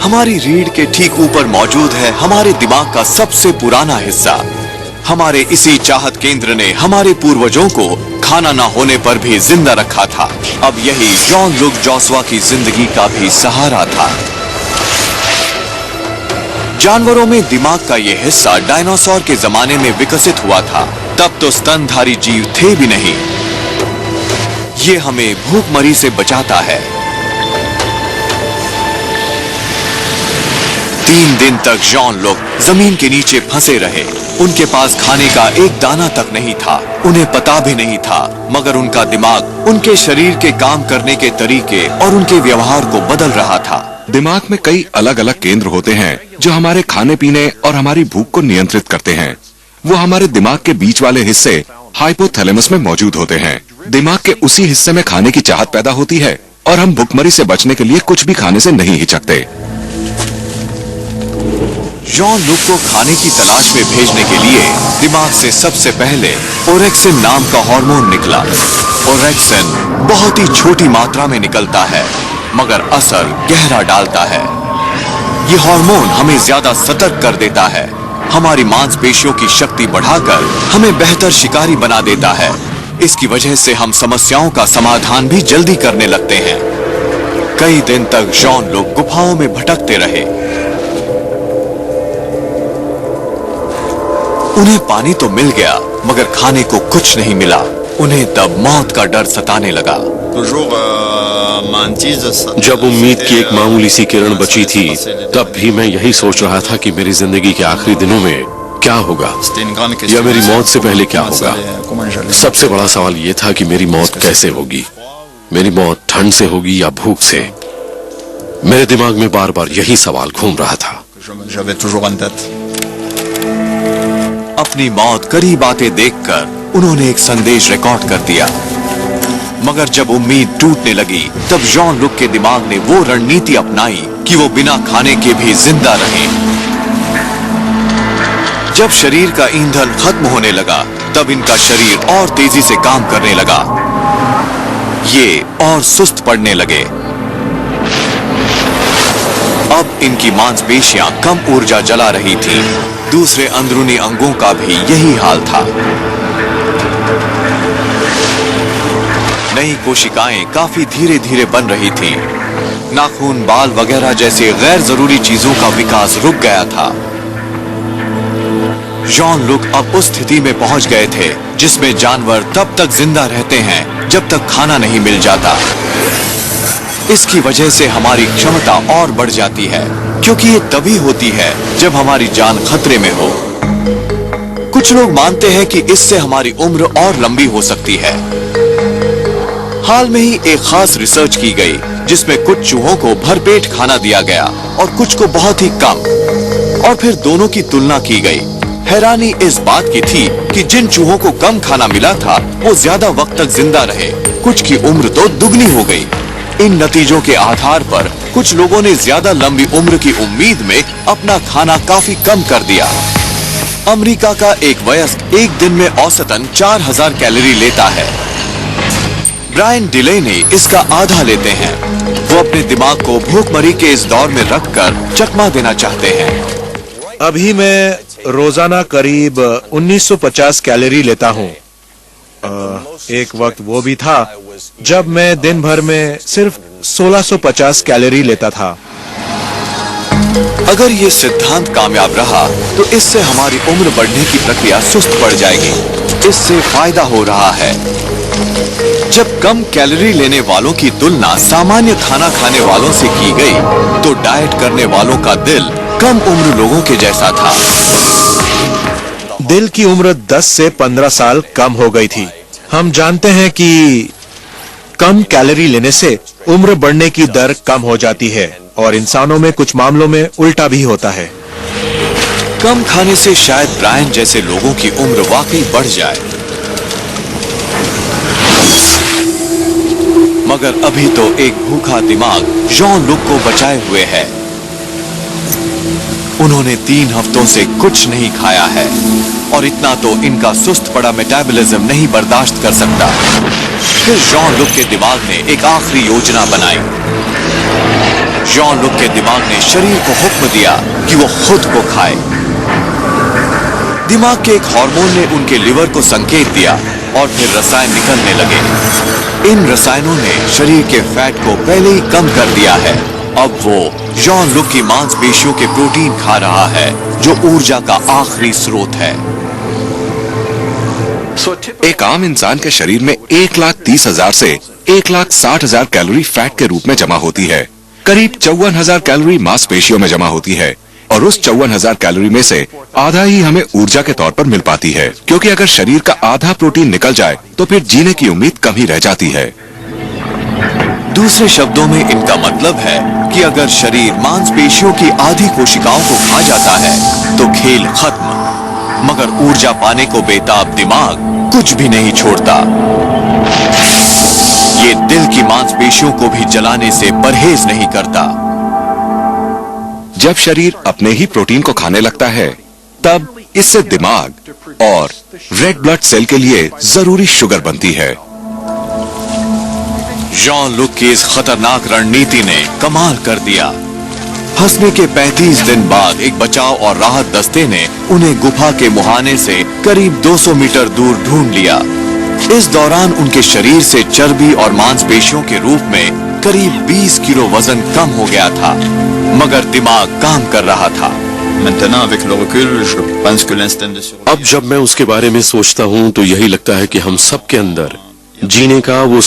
हमारी रीढ़ के ठीक ऊपर मौजूद है हमारे दिमाग का सबसे पुराना हिस्सा। हमारे इसी चाहत केंद्र ने हमारे पूर्वजों को खाना न होने पर भी जिंदा रखा था। अब यही जॉन लुक जोसुआ की जिंदगी का भी सहारा था। जानवरों में दिमाग का यह हिस्सा डायनासोर के जमाने में विकसित हुआ था। तब तो स्तनधारी जीव थे भी नहीं। ये हमें भूखमरी से बचाता है। 3 दिन तक जॉन लुक जमीन के नीचे फंसे रहे। उनके पास खाने का एक दाना तक नहीं था। उन्हें पता भी नहीं था, मगर उनका दिमाग उनके शरीर के काम करने के तरीके और उनके व्यवहार को बदल रहा था। दिमाग में कई अलग अलग केंद्र होते हैं जो हमारे खाने पीने और हमारी भूख को नियंत्रित करते हैं। वो हमारे दिमाग के बीच वाले हिस्से हाइपोथैलेमस में मौजूद होते हैं। दिमाग के उसी हिस्से में खाने की चाहत पैदा होती है और हम भूखमरी से बचने के लिए कुछ भी खाने से नहीं हिचकते। जॉन लुक को खाने की तलाश में भेजने के लिए दिमाग से सबसे पहले ओरेक्सिन नाम का हार्मोन निकला। ओरेक्सिन बहुत ही छोटी मात्रा में निकलता है, मगर असर गहरा डालता है। ये हार्मोन हमें ज्यादा सतर्क कर देता है, हमारी मांसपेशियों की शक्ति बढ़ाकर हमें बेहतर शिकारी बना देता है। इसकी वजह से हम समस्याओं का समाधान भी जल्दी करने लगते हैं। कई दिन तक जॉन लुक गुफाओं में भटकते रहे। उन्हें पानी तो मिल गया, मगर खाने को कुछ नहीं मिला। उन्हें तब मौत का डर सताने लगा। जब उम्मीद की एक मामूली सी किरण बची थी, तब भी मैं यही सोच रहा था कि मेरी जिंदगी के आखिरी दिनों में क्या होगा या मेरी मौत से पहले क्या होगा। सबसे बड़ा सवाल ये था कि मेरी मौत कैसे होगी। मेरी मौत ठंड से होगी या भूख से। मेरे दिमाग में बार बार यही सवाल घूम रहा था। अपनी मौत करीब आते देखकर उन्होंने एक संदेश रिकॉर्ड कर दिया। मगर जब उम्मीद टूटने लगी, तब जॉन लुक के दिमाग ने वो रणनीति अपनाई कि वो बिना खाने के भी जिंदा रहे। जब शरीर का ईंधन खत्म होने लगा, तब इनका शरीर और तेजी से काम करने लगा। ये और सुस्त पड़ने लगे। अब इनकी मांसपेशियां कम ऊर्जा जला रही थीं। दूसरे अंदरूनी अंगों का भी यही हाल था। नई कोशिकाएं काफी धीरे धीरे बन रही थीं। नाखून, बाल वगैरह जैसे गैर जरूरी चीजों का विकास रुक गया था। जॉन लुक अब उस स्थिति में पहुंच गए थे जिसमें जानवर तब तक जिंदा रहते हैं जब तक खाना नहीं मिल जाता। इसकी वजह से हमारी क्षमता और बढ़ जाती है, क्योंकि ये तभी होती है जब हमारी जान खतरे में हो। कुछ लोग मानते हैं कि इससे हमारी उम्र और लंबी हो सकती है। हाल में ही एक खास रिसर्च की गई जिसमें कुछ चूहों को भरपेट खाना दिया गया और कुछ को बहुत ही कम, और फिर दोनों की तुलना की गई। हैरानी इस बात की थी कि जिन चूहों को कम खाना मिला था वो ज्यादा वक्त तक जिंदा रहे, कुछ की उम्र तो दुगनी हो गई। इन नतीजों के आधार पर कुछ लोगों ने ज्यादा लंबी उम्र की उम्मीद में अपना खाना काफी कम कर दिया। अमेरिका का एक वयस्क एक दिन में औसतन 4000 कैलोरी लेता है। ब्रायन डिलेनी इसका आधा लेते हैं। वो अपने दिमाग को भूखमरी के इस दौर में रखकर चकमा देना चाहते हैं। अभी मैं रोजाना करीब 1950 कैलोरी लेता हूँ। एक वक्त वो भी था जब मैं दिन भर में सिर्फ 1650 कैलोरी लेता था। अगर ये सिद्धांत कामयाब रहा तो इससे हमारी उम्र बढ़ने की प्रक्रिया सुस्त पड़ जाएगी। इससे फायदा हो रहा है। जब कम कैलोरी लेने वालों की तुलना सामान्य खाना खाने वालों से की गई, तो डाइट करने वालों का दिल कम उम्र लोगों के जैसा था। दिल की उम्र 10 से 15 साल कम हो गई थी। हम जानते हैं कि कम कैलोरी लेने से उम्र बढ़ने की दर कम हो जाती है, और इंसानों में कुछ मामलों में उल्टा भी होता है। कम खाने से शायद ब्रायन जैसे लोगों की उम्र वाकई बढ़ जाए। मगर अभी तो एक भूखा दिमाग जॉन लुक को बचाए हुए है। उन्होंने 3 हफ्तों से कुछ नहीं खाया है, और इतना तो इनका सुस्त पड़ा मेटाबॉलिज्म नहीं बर्दाश्त कर सकता। फिर जॉन लुक के दिमाग ने एक आखिरी योजना बनाई। जॉन लुक के दिमाग ने शरीर को हुक्म दिया कि वो खुद को खाए। दिमाग के एक हार्मोन ने उनके लिवर को संकेत दिया और फिर रसायन निकलने लगे। इन रसायनों ने शरीर के फैट को पहले ही कम कर दिया है। अब वो जॉन लुक की मांसपेशियों के प्रोटीन खा रहा है, जो ऊर्जा का आखिरी स्रोत है। एक आम इंसान के शरीर में 1,30,000 से 1,60,000 कैलोरी फैट के रूप में जमा होती है। करीब 54,000 कैलोरी मांसपेशियों में जमा होती है और उस 54,000 कैलोरी में से आधा ही हमें ऊर्जा के तौर पर मिल पाती है, क्योंकि अगर शरीर का आधा प्रोटीन निकल जाए तो फिर जीने की उम्मीद कम ही रह जाती है। दूसरे शब्दों में इनका मतलब है कि अगर शरीर मांसपेशियों की आधी कोशिकाओं को खा जाता है तो खेल खत्म। मगर ऊर्जा पाने को बेताब दिमाग कुछ भी नहीं छोड़ता। ये दिल की मांसपेशियों को भी जलाने से परहेज नहीं करता। जब शरीर अपने ही प्रोटीन को खाने लगता है, तब इससे दिमाग और रेड ब्लड सेल के लिए जरूरी शुगर बनती है। जॉन लुक की इस खतरनाक रणनीति ने कमाल कर दिया। फंसने के 35 दिन बाद एक बचाव और राहत दस्ते ने उन्हें गुफा के मुहाने से करीब 200 मीटर दूर ढूंढ लिया। इस दौरान उनके शरीर से चर्बी और मांसपेशियों के रूप में करीब 20 किलो वजन कम हो गया था, मगर दिमाग काम कर रहा था। अब जब मैं उसके बारे में सोचता हूँ तो यही लगता है कि हम सबके अंदर जीने का वो